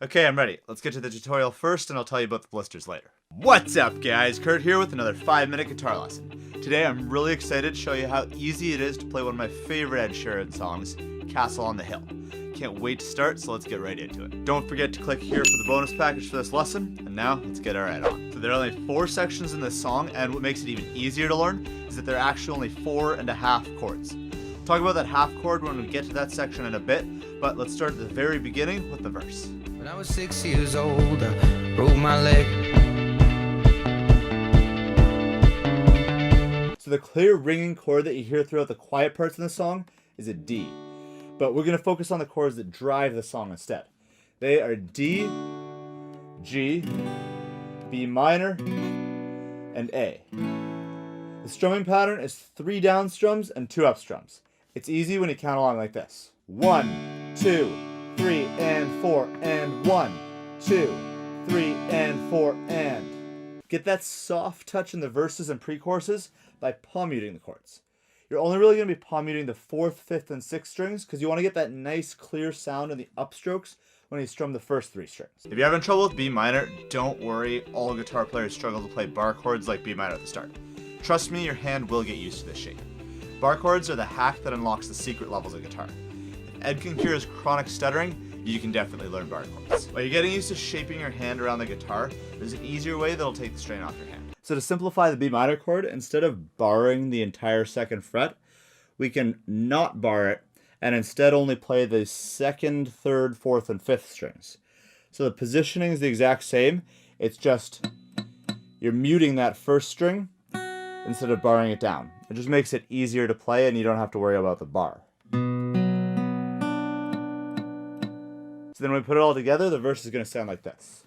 Okay, I'm ready. Let's get to the tutorial first and I'll tell you about the blisters later. What's up guys, Kurt here with another 5-minute guitar lesson. Today I'm really excited to show you how easy it is to play one of my favorite Ed Sheeran songs, Castle on the Hill. Can't wait to start, so let's get right into it. Don't forget to click here for the bonus package for this lesson, and now let's get our head on. So there are only 4 sections in this song, and what makes it even easier to learn is that there are actually only 4½ chords. We'll talk about that half chord when we get to that section in a bit, but let's start at the very beginning with the verse. When I was 6 years old, I broke my leg. So the clear ringing chord that you hear throughout the quiet parts in the song is a D. But we're going to focus on the chords that drive the song instead. They are D, G, B minor, and A. The strumming pattern is 3 down strums and 2 up strums. It's easy when you count along like this. 1, 2, 3, and 4, and 1, 2, 3, and 4, and. Get that soft touch in the verses and pre-choruses by palm muting the chords. You're only really going to be palm muting the 4th, 5th, and 6th strings because you want to get that nice clear sound in the upstrokes when you strum the first 3 strings. If you're having trouble with B minor, don't worry, all guitar players struggle to play bar chords like B minor at the start. Trust me, your hand will get used to this shape. Bar chords are the hack that unlocks the secret levels of guitar. If Ed can cure his chronic stuttering, you can definitely learn bar chords. While you're getting used to shaping your hand around the guitar, there's an easier way that'll take the strain off your hand. So to simplify the B minor chord, instead of barring the entire 2nd fret, we can not bar it and instead only play the 2nd, 3rd, 4th, and 5th strings. So the positioning is the exact same, it's just you're muting that 1st string instead of barring it down. It just makes it easier to play and you don't have to worry about the bar. So then when we put it all together, the verse is going to sound like this.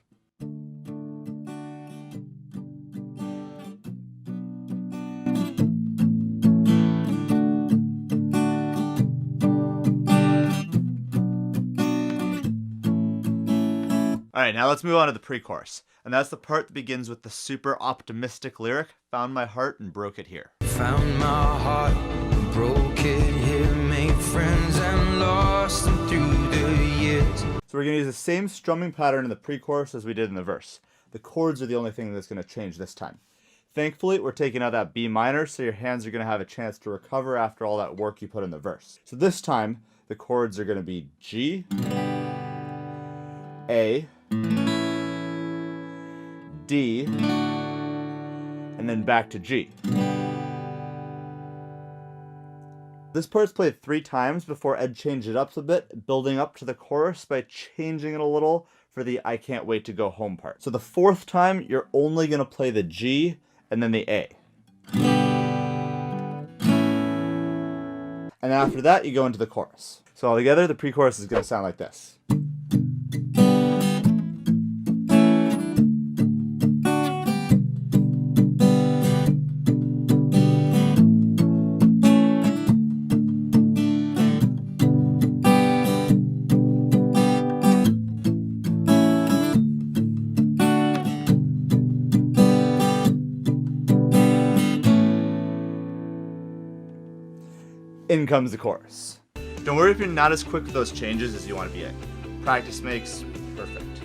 Alright, now let's move on to the pre-chorus. And that's the part that begins with the super optimistic lyric, found my heart and broke it here. Found my heart, broke it here, made friends and lost them through the years. So we're going to use the same strumming pattern in the pre-chorus as we did in the verse. The chords are the only thing that's going to change this time. Thankfully, we're taking out that B minor, so your hands are going to have a chance to recover after all that work you put in the verse. So this time, the chords are going to be G, A, D, and then back to G. This part's played 3 times before Ed changed it up a bit, building up to the chorus by changing it a little for the I can't wait to go home part. So the 4th time, you're only going to play the G and then the A. And after that, you go into the chorus. So altogether, the pre-chorus is going to sound like this. In comes the chorus. Don't worry if you're not as quick with those changes as you want to be at. Practice makes perfect.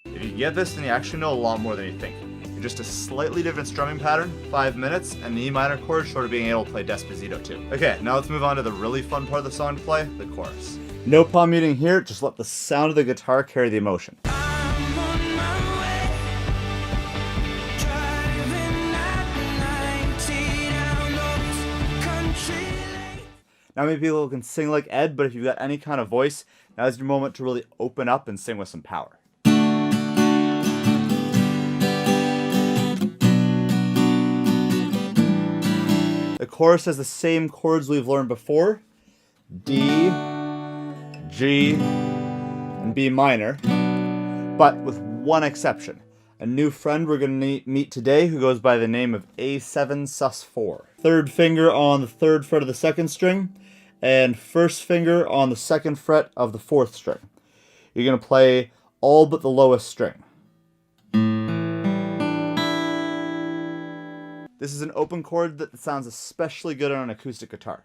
If you get this, then you actually know a lot more than you think. You're just a slightly different strumming pattern, 5 minutes, and an E minor chord short of being able to play Despacito too. Okay, now let's move on to the really fun part of the song to play, the chorus. No palm muting here, just let the sound of the guitar carry the emotion. I'm on my way, driving at 90 down those country lanes. Not many people can sing like Ed, but if you've got any kind of voice, now's your moment to really open up and sing with some power. The chorus has the same chords we've learned before, D, G, and B minor, but with one exception. A new friend we're going to meet today who goes by the name of A7 sus4. 3rd finger on the 3rd fret of the 2nd string, and 1st finger on the 2nd fret of the 4th string. You're going to play all but the lowest string. This is an open chord that sounds especially good on an acoustic guitar.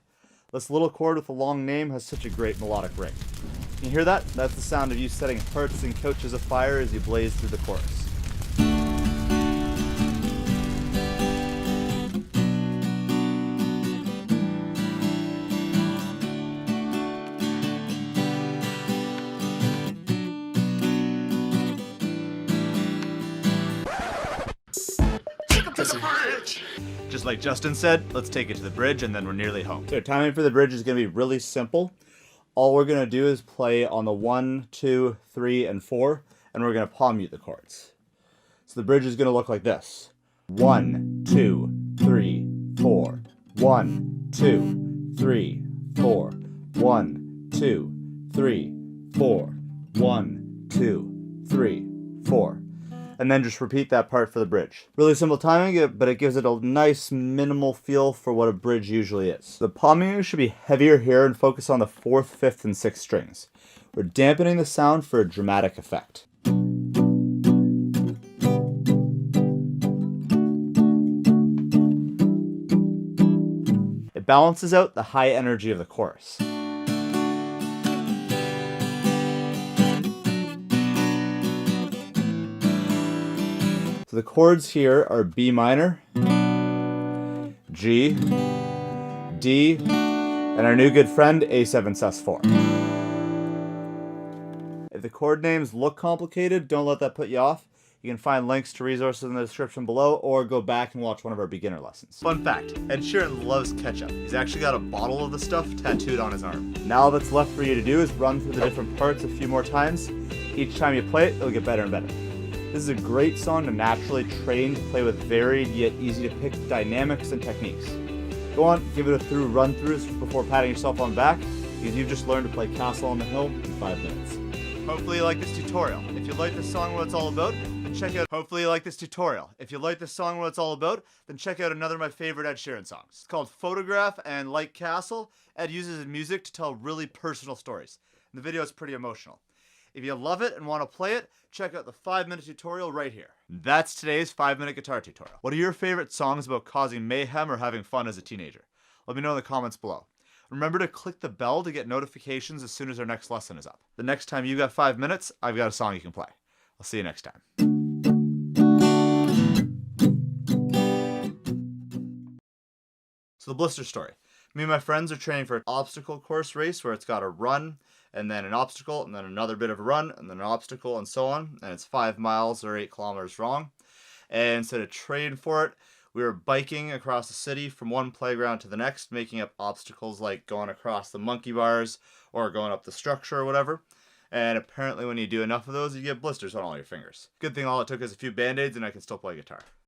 This little chord with a long name has such a great melodic ring. Can you hear that? That's the sound of you setting hearts and couches afire as you blaze through the chorus. Just like Justin said, let's take it to the bridge and then we're nearly home. So timing for the bridge is going to be really simple. All we're going to do is play on the 1, 2, 3, and 4, and we're going to palm mute the chords. So the bridge is going to look like this. 1, 2, 3, 4. 1, 2, 3, 4. 1, 2, 3, 4. 1, 2, 3, 4. And then just repeat that part for the bridge. Really simple timing, but it gives it a nice minimal feel for what a bridge usually is. The palming should be heavier here and focus on the 4th, 5th, and 6th strings. We're dampening the sound for a dramatic effect. It balances out the high energy of the chorus. So the chords here are B minor, G, D, and our new good friend A7 sus4. If the chord names look complicated, don't let that put you off. You can find links to resources in the description below or go back and watch one of our beginner lessons. Fun fact, Ed Sheeran loves ketchup. He's actually got a bottle of the stuff tattooed on his arm. Now all that's left for you to do is run through the different parts a few more times. Each time you play it, it'll get better and better. This is a great song to naturally train to play with varied yet easy to pick dynamics and techniques. Go on, give it a through run-throughs before patting yourself on the back, because you've just learned to play Castle on the Hill in 5 minutes. Hopefully you like this tutorial. If you like this song, what it's all about, then check out another of my favorite Ed Sheeran songs. It's called Photograph, and like Castle, Ed uses his music to tell really personal stories. And the video is pretty emotional. If you love it and want to play it, check out the 5-minute tutorial right here. That's today's 5-minute guitar tutorial. What are your favorite songs about causing mayhem or having fun as a teenager? Let me know in the comments below. Remember to click the bell to get notifications as soon as our next lesson is up. The next time you got 5 minutes, I've got a song you can play. I'll see you next time. So the blister story. Me and my friends are training for an obstacle course race where it's got a run, and then an obstacle, and then another bit of a run, and then an obstacle, and so on. And it's 5 miles or 8 kilometers long. And so to train for it, we were biking across the city from one playground to the next, making up obstacles like going across the monkey bars or going up the structure or whatever. And apparently when you do enough of those, you get blisters on all your fingers. Good thing all it took is a few band-aids and I can still play guitar.